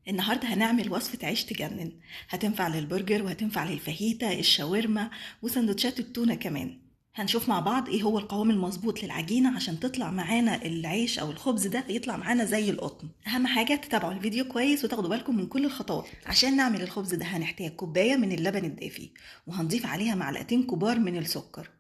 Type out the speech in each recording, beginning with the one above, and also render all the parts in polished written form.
النهاردة هنعمل وصفة عيش تجنن. هتنفع للبرجر وهتنفع للفاهيتا الشاورما وسندوتشات التونة كمان. هنشوف مع بعض ايه هو القوام المظبوط للعجينة عشان تطلع معانا العيش او الخبز ده يطلع معانا زي القطن. اهم حاجة تتابعوا الفيديو كويس وتاخدوا بالكم من كل الخطوات. عشان نعمل الخبز ده هنحتاج كوباية من اللبن الدافي، وهنضيف عليها معلقتين كبار من السكر،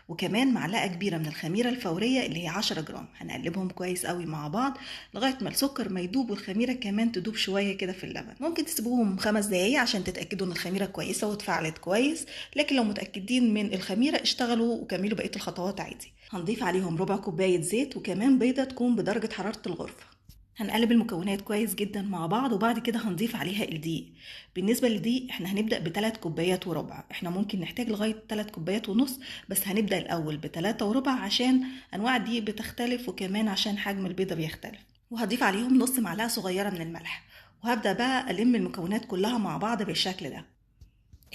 وكمان معلقة كبيرة من الخميرة الفورية اللي هي 10 جرام. هنقلبهم كويس قوي مع بعض لغاية ما السكر ما يدوب والخميرة كمان تدوب شوية كده في اللبن. ممكن تسيبوهم 5 دقايق عشان تتأكدوا ان الخميرة كويسة واتفعلت كويس، لكن لو متأكدين من الخميرة اشتغلوا وكملوا بقية الخطوات عادي. هنضيف عليهم ربع كوباية زيت وكمان بيضة تكون بدرجة حرارة الغرفة. هنقلب المكونات كويس جدا مع بعض، وبعد كده هنضيف عليها الدقيق. بالنسبة للدقيق احنا هنبدأ ب3 كوبايات وربع، احنا ممكن نحتاج لغاية 3 كوبايات ونص، بس هنبدأ الأول ب3 وربع عشان أنواع الدقيق بتختلف وكمان عشان حجم البيضة بيختلف. وهضيف عليهم نص معلقة صغيرة من الملح، وهبدأ بقى ألم المكونات كلها مع بعض بالشكل ده.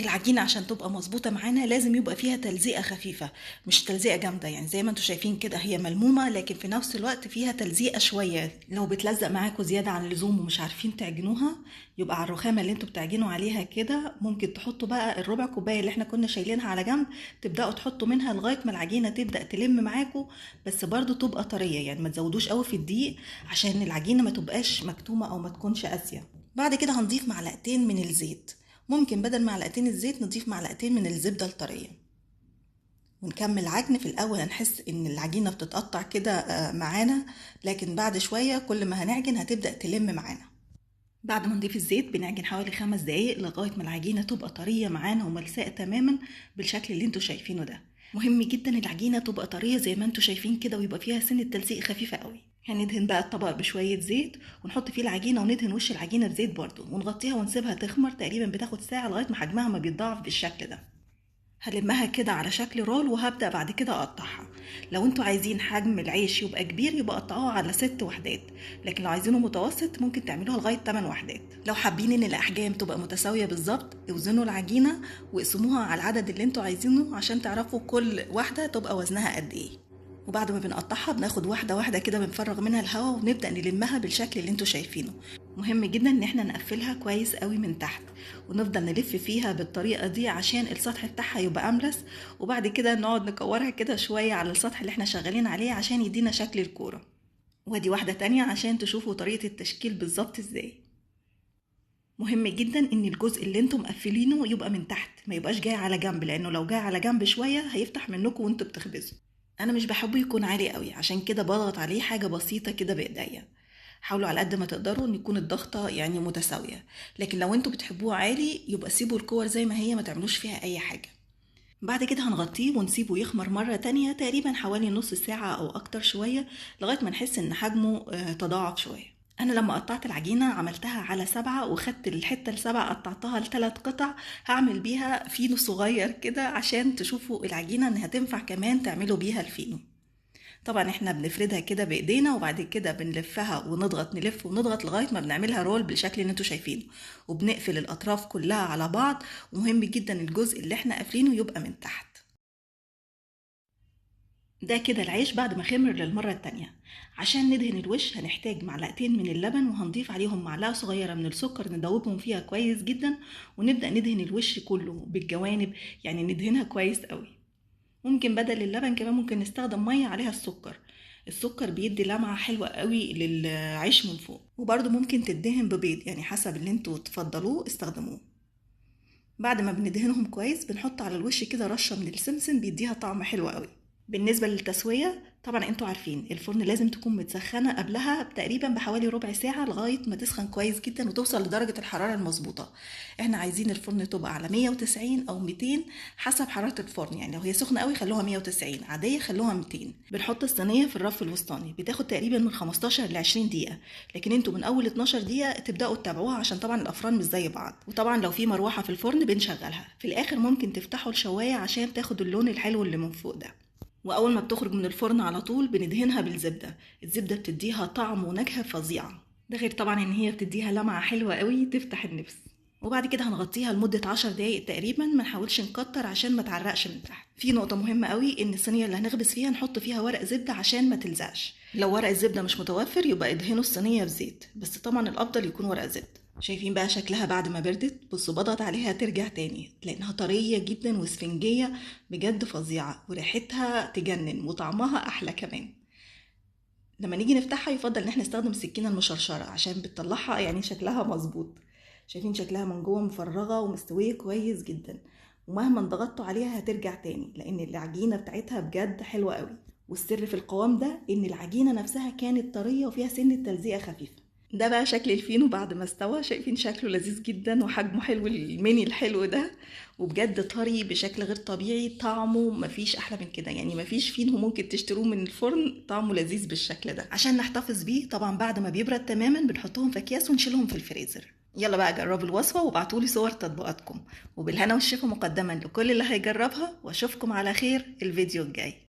العجينة عشان تبقى مظبوطة معانا لازم يبقى فيها تلزيقة خفيفة، مش تلزيقة جامدة. يعني زي ما انتوا شايفين كده هي ملمومة، لكن في نفس الوقت فيها تلزيقة شوية. لو بتلزق معاكوا زيادة عن اللزوم ومش عارفين تعجنوها، يبقى على الرخامة اللي انتوا بتعجنوا عليها كده ممكن تحطوا بقى الربع كوباية اللي احنا كنا شايلينها على جنب، تبدأوا تحطوا منها لغاية ما العجينة تبدأ تلم معاكوا، بس برضو تبقى طرية. يعني ما تزودوش قوي في الدقيق عشان العجينة ما تبقاش مكتومة او ما تكونش قاسية. بعد كده هنضيف معلقتين من الزيت، ممكن بدل معلقتين الزيت نضيف معلقتين من الزبدة الطرية، ونكمل عجن. في الأول هنحس إن العجينة بتتقطع كده معانا، لكن بعد شوية كل ما هنعجن هتبدأ تلم معانا. بعد ما نضيف الزيت بنعجن حوالي 5 دقايق لغاية ما العجينة تبقى طرية معانا وملساء تماما بالشكل اللي انتوا شايفينه ده. مهم جدا العجينة تبقى طرية زي ما انتوا شايفين كده، ويبقى فيها سنة تلزيق خفيفة قوي. هندهن بقى الطبق بشوية زيت ونحط فيه العجينة، وندهن وش العجينة بزيت برضو، ونغطيها ونسيبها تخمر. تقريبا بتاخد ساعة لغاية ما حجمها ما بيتضاعف بالشكل ده. هلمها كده على شكل رول وهبدأ بعد كده أقطعها. لو انتوا عايزين حجم العيش يبقى كبير يبقى قطعوها على 6 وحدات، لكن لو عايزينه متوسط ممكن تعملوها لغاية 8 وحدات. لو حابين ان الأحجام تبقى متساوية بالظبط، اوزنوا العجينة واقسموها على العدد اللي انتوا عايزينه عشان تعرفوا كل واحدة تبقى وزنها قد ايه. وبعد ما بنقطعها بناخد واحدة واحدة كده، بنفرغ منها الهواء ونبدأ نلمها بالشكل اللي انتوا شايفينه. مهم جدا ان احنا نقفلها كويس قوي من تحت، ونفضل نلف فيها بالطريقة دي عشان السطح بتاعها يبقى أملس. وبعد كده نقعد نكورها كده شوية على السطح اللي احنا شغالين عليه عشان يدينا شكل الكورة. ودي واحدة تانية عشان تشوفوا طريقة التشكيل بالظبط ازاي. مهم جدا ان الجزء اللي انتم مقفلينه يبقى من تحت، ما يبقاش جاي على جنب، لانه لو جاي على جنب شوية هيفتح منكم وانتوا بتخبزوا. انا مش بحبه يكون عالي قوي، عشان كده بضغط عليه حاجة بسيطة كده بايديا. حاولوا على قد ما تقدروا ان يكون الضغطة يعني متساوية، لكن لو انتوا بتحبوه عالي يبقى سيبوا الكور زي ما هي، ما تعملوش فيها اي حاجة. بعد كده هنغطيه ونسيبه يخمر مرة تانية تقريبا حوالي نص ساعة او اكتر شوية، لغاية ما نحس ان حجمه تضاعف شوية. انا لما قطعت العجينة عملتها على 7، وخدت الحتة ال7 قطعتها ل3 قطع، هعمل بيها فينو صغير كده عشان تشوفوا العجينة انها تنفع كمان تعملوا بيها الفينو. طبعا احنا بنفردها كده بايدينا، وبعد كده بنلفها ونضغط، نلف ونضغط لغايه ما بنعملها رول بالشكل اللي انتوا شايفينه، وبنقفل الاطراف كلها على بعض. ومهم جدا الجزء اللي احنا قافلينه يبقى من تحت. ده كده العيش بعد ما خمر للمره التانية. عشان ندهن الوش هنحتاج معلقتين من اللبن، وهنضيف عليهم معلقه صغيره من السكر ندوبهم فيها كويس جدا، ونبدا ندهن الوش كله بالجوانب، يعني ندهنها كويس قوي. ممكن بدل اللبن كمان ممكن نستخدم ميه عليها السكر. السكر بيدي لمعة حلوة قوي للعيش من فوق. وبرضه ممكن تدهن ببيض، يعني حسب اللي انتوا تفضلوه استخدموه. بعد ما بندهنهم كويس بنحط على الوش كده رشة من السمسم، بيديها طعم حلو قوي. بالنسبة للتسوية طبعا انتوا عارفين الفرن لازم تكون متسخنة قبلها تقريبا بحوالي ربع ساعة لغاية ما تسخن كويس جدا وتوصل لدرجة الحرارة المظبوطة. احنا عايزين الفرن تبقى على 190 او 200 حسب حرارة الفرن، يعني لو هي سخنة قوي خلوها 190، عادية خلوها 200. بنحط الصينية في الرف الوسطاني، بتاخد تقريبا من 15 ل 20 دقيقة، لكن انتوا من اول 12 دقيقة تبدأوا تتابعوها عشان طبعا الافران مش زي بعض. وطبعا لو في مروحة في الفرن بنشغلها. في الاخر ممكن تفتحوا الشواية عشان تاخد اللون الحلو اللي من فوق ده. واول ما بتخرج من الفرن على طول بندهنها بالزبدة. الزبدة بتديها طعم ونكهة فظيعة، ده غير طبعا ان هي بتديها لمعة حلوة قوي تفتح النفس. وبعد كده هنغطيها لمدة 10 دقايق تقريبا، ما نحاولش نكتر عشان ما تعرقش من تحت. في نقطة مهمة قوي، ان الصينية اللي هنخبز فيها نحط فيها ورق زبدة عشان ما تلزقش. لو ورق الزبدة مش متوفر يبقى ادهنوا الصينية بزيت، بس طبعا الافضل يكون ورق زبدة. شايفين بقى شكلها بعد ما بردت؟ بصوا بضغط عليها ترجع تاني لانها طرية جدا واسفنجية بجد فظيعة، وريحتها تجنن وطعمها احلى كمان. لما نيجي نفتحها يفضل ان احنا نستخدم السكينة المشرشرة عشان بتطلعها يعني شكلها مظبوط. شايفين شكلها من جوه مفرغة ومستوية كويس جدا، ومهما ضغطتوا عليها هترجع تاني لان العجينة بتاعتها بجد حلوة قوي. والسر في القوام ده ان العجينة نفسها كانت طرية وفيها سنة تلزيقة خفيفة. ده بقى شكل الفينو بعد ما استوى. شايفين شكله لذيذ جدا وحجمه حلو، الميني الحلو ده، وبجد طري بشكل غير طبيعي. طعمه مفيش احلى من كده، يعني مفيش فينو ممكن تشتروه من الفرن طعمه لذيذ بالشكل ده. عشان نحتفظ بيه طبعا بعد ما بيبرد تماما بنحطهم في اكياس ونشيلهم في الفريزر. يلا بقى جربوا الوصفة وابعتولي صور تطبيقاتكم، وبالهنا والشفا مقدما لكل اللي هيجربها، واشوفكم على خير الفيديو الجاي.